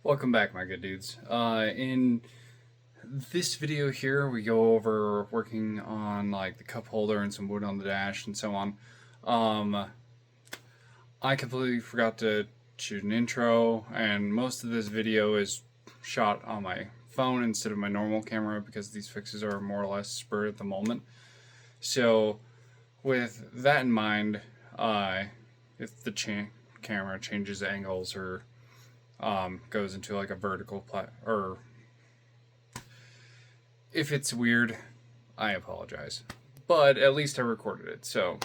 Welcome back, my good dudes. In this video here, we go over working on like the cup holder and some wood on the dash and so on. I completely forgot to shoot an intro, and most of this video is shot on my phone instead of my normal camera because these fixes are more or less spur at the moment. So with that in mind, if the camera changes angles or goes into like a vertical or if it's weird, I apologize. But at least I recorded it, so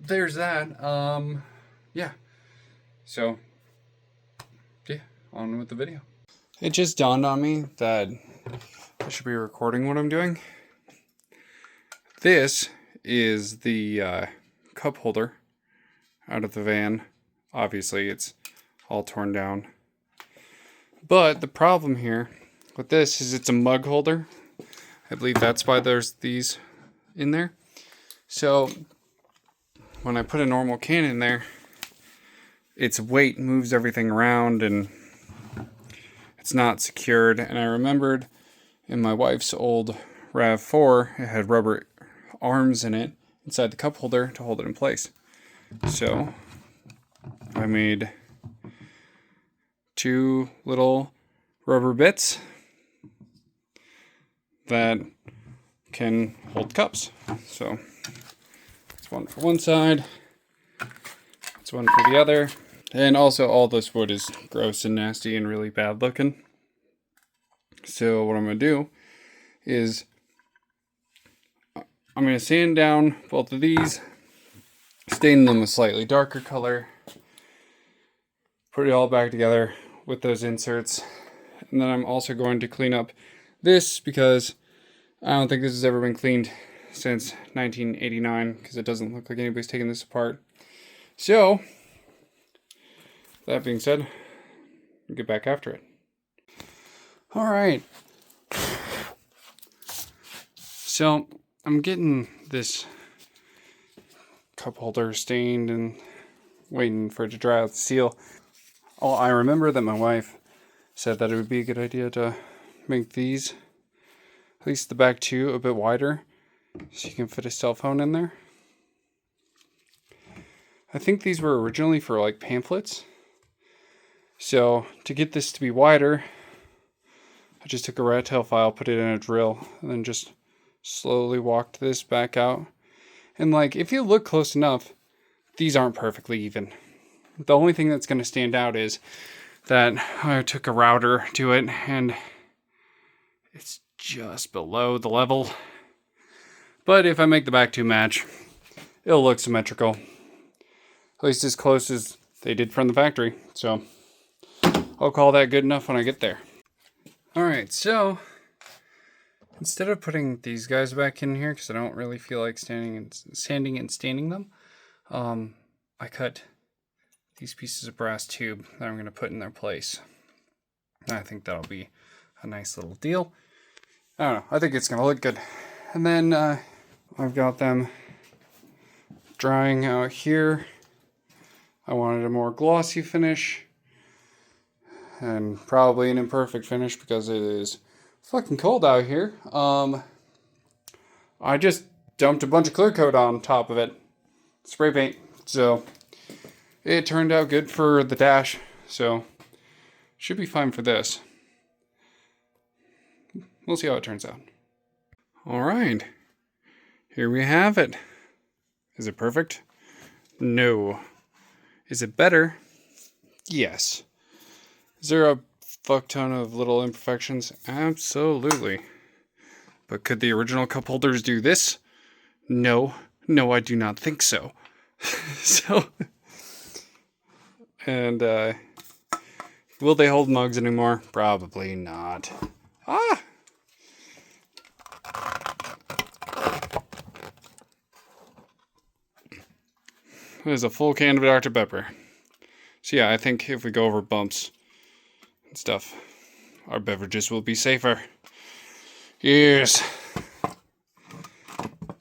there's that. Yeah. So, yeah, on with the video. It just dawned on me that I should be recording what I'm doing. This is the cup holder out of the van. Obviously, it's all torn down. But the problem here with this is it's a mug holder. I believe that's why there's these in there. So when I put a normal can in there, its weight moves everything around and it's not secured. And I remembered in my wife's old RAV4, it had rubber arms in it inside the cup holder to hold it in place. So I made two little rubber bits that can hold cups. So it's one for one side, it's one for the other. And also all this wood is gross and nasty and really bad looking. So what I'm going to do is I'm going to sand down both of these, stain them a slightly darker color, put it all back together with those inserts. And then I'm also going to clean up this because I don't think this has ever been cleaned since 1989 because it doesn't look like anybody's taken this apart. So that being said, we'll get back after it. All right. So I'm getting this cup holder stained and waiting for it to dry out the seal. Oh, I remember that my wife said that it would be a good idea to make these, at least the back two, a bit wider so you can fit a cell phone in there. I think these were originally for like pamphlets. So to get this to be wider, I just took a rat tail file, put it in a drill, and then just slowly walked this back out. And like, if you look close enough, these aren't perfectly even. The only thing that's going to stand out is that I took a router to it and it's just below the level. But if I make the back two match, it'll look symmetrical. At least as close as they did from the factory. So I'll call that good enough when I get there. Alright, so instead of putting these guys back in here, because I don't really feel like sanding and staining them, I cut these pieces of brass tube that I'm going to put in their place. I think that'll be a nice little deal. I don't know. I think it's going to look good. And then I've got them drying out here. I wanted a more glossy finish. And probably an imperfect finish because it is fucking cold out here. I just dumped a bunch of clear coat on top of it. Spray paint. So it turned out good for the dash. So should be fine for this. We'll see how it turns out. Alright. Here we have it. Is it perfect? No. Is it better? Yes. Is there a fuck ton of little imperfections? Absolutely. But could the original cup holders do this? No. No, I do not think so. And will they hold mugs anymore? Probably not. Ah! There's a full can of Dr. Pepper. So yeah, I think if we go over bumps and stuff, our beverages will be safer. Yes.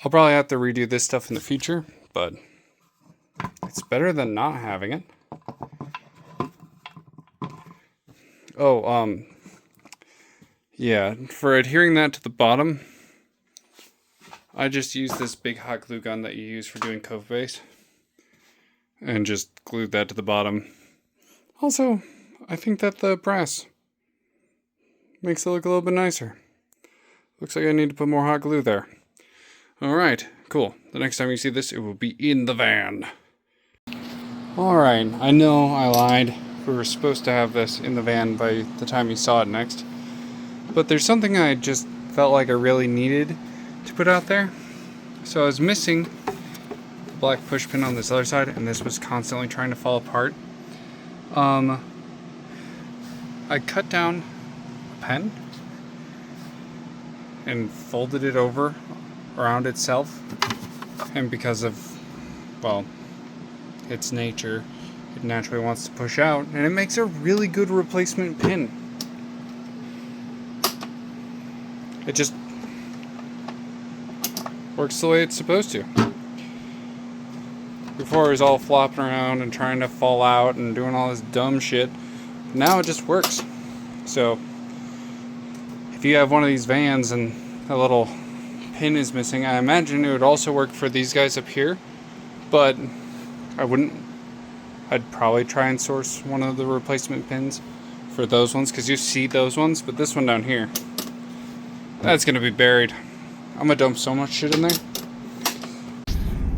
I'll probably have to redo this stuff in the future, but it's better than not having it. Oh, yeah, for adhering that to the bottom, I just used this big hot glue gun that you use for doing cove base. And just glued that to the bottom. Also, I think that the brass makes it look a little bit nicer. Looks like I need to put more hot glue there. Alright, cool. The next time you see this, it will be in the van. Alright, I know I lied. We were supposed to have this in the van by the time you saw it next. But there's something I just felt like I really needed to put out there. So I was missing the black push pin on this other side, and this was constantly trying to fall apart. I cut down a pen and folded it over around itself, and because of, well, its nature, it naturally wants to push out, and it makes a really good replacement pin. It just works the way it's supposed to. Before it was all flopping around and trying to fall out and doing all this dumb shit. Now it just works. So if you have one of these vans and a little pin is missing, I imagine it would also work for these guys up here. But I'd probably try and source one of the replacement pins for those ones, because you see those ones, but this one down here, that's gonna be buried. I'm gonna dump so much shit in there.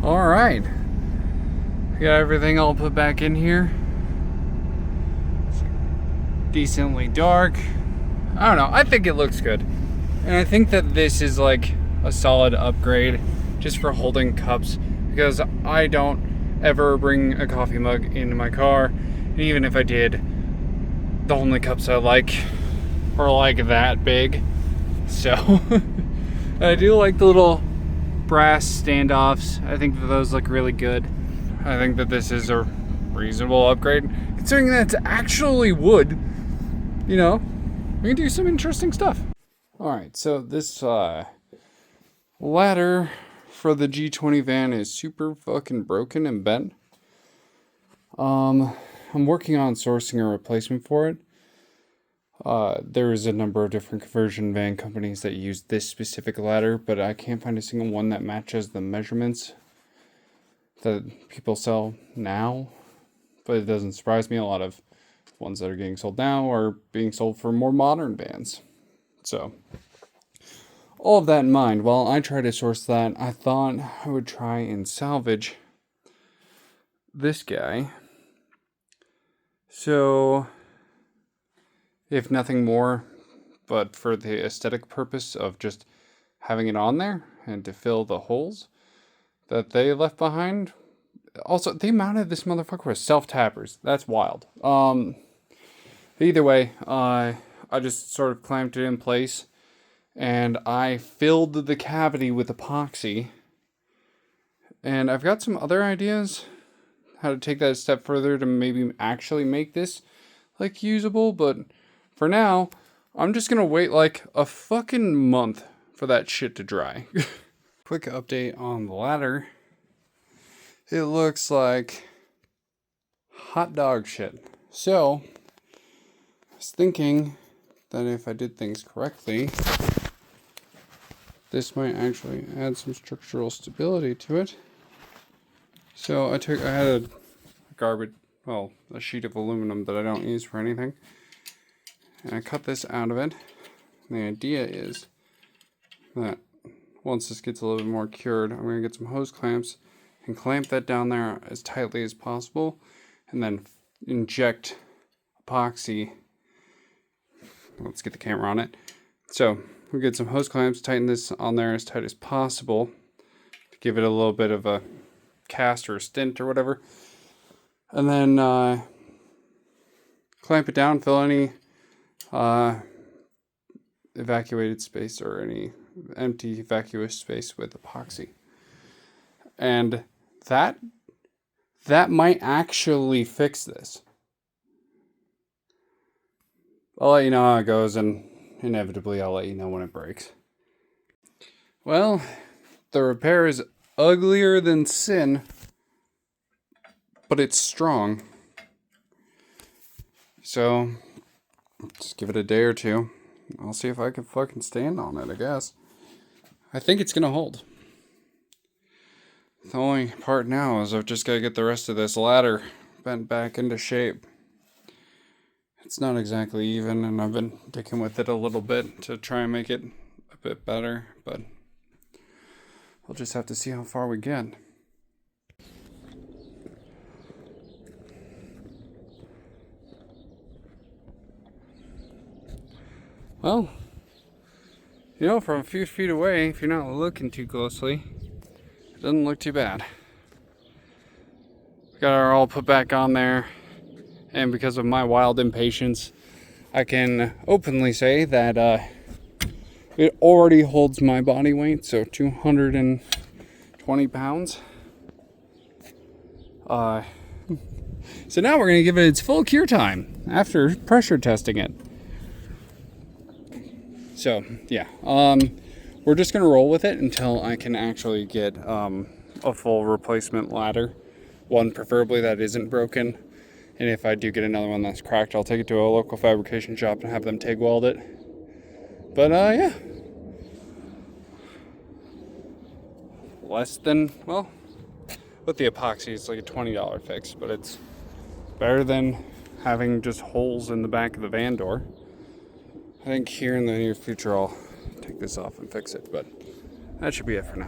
Alright. Got everything all put back in here. Decently dark. I don't know, I think it looks good. And I think that this is like a solid upgrade just for holding cups, because I don't ever bring a coffee mug into my car. And even if I did, the only cups I like are like that big. So I do like the little brass standoffs. I think that those look really good. I think that this is a reasonable upgrade, considering that it's actually wood. You know, we can do some interesting stuff. Alright, so this ladder for the G20 van is super fucking broken and bent. I'm working on sourcing a replacement for it. There is a number of different conversion van companies that use this specific ladder, but I can't find a single one that matches the measurements that people sell now. But it doesn't surprise me. A lot of ones that are getting sold now are being sold for more modern vans. So, all of that in mind, while I try to source that, I thought I would try and salvage this guy. So, if nothing more, but for the aesthetic purpose of just having it on there and to fill the holes that they left behind. Also, they mounted this motherfucker with self-tappers. That's wild. Either way, I just sort of clamped it in place, and I filled the cavity with epoxy. And I've got some other ideas how to take that a step further to maybe actually make this like usable, but for now, I'm just gonna wait like a fucking month for that shit to dry. Quick update on the ladder. It looks like hot dog shit. So, I was thinking that if I did things correctly, this might actually add some structural stability to it. So I had a sheet of aluminum that I don't use for anything, and I cut this out of it. And the idea is that once this gets a little bit more cured, I'm going to get some hose clamps and clamp that down there as tightly as possible, and then inject epoxy. Let's get the camera on it. So we'll get some hose clamps, tighten this on there as tight as possible to give it a little bit of a cast or a stint or whatever, and then clamp it down, fill any evacuated space or any empty vacuous space with epoxy. And that might actually fix this. I'll let you know how it goes, and inevitably I'll let you know when it breaks. Well, the repair is uglier than sin, but it's strong. So Just give it a day or two. I'll see if I can fucking stand on it, I guess. I think it's gonna hold. The only part now is I've just gotta get the rest of this ladder bent back into shape. It's not exactly even, and I've been dicking with it a little bit to try and make it a bit better, but we'll just have to see how far we get. Well, you know, from a few feet away, if you're not looking too closely, it doesn't look too bad. We got our all put back on there, and because of my wild impatience, I can openly say that it already holds my body weight, so 220 pounds. So now we're going to give it its full cure time after pressure testing it. So, yeah, we're just going to roll with it until I can actually get a full replacement ladder. One preferably that isn't broken. And if I do get another one that's cracked, I'll take it to a local fabrication shop and have them TIG weld it. But, yeah. Less than, well, with the epoxy, it's like a $20 fix. But it's better than having just holes in the back of the van door. I think here in the near future I'll take this off and fix it, but that should be it for now.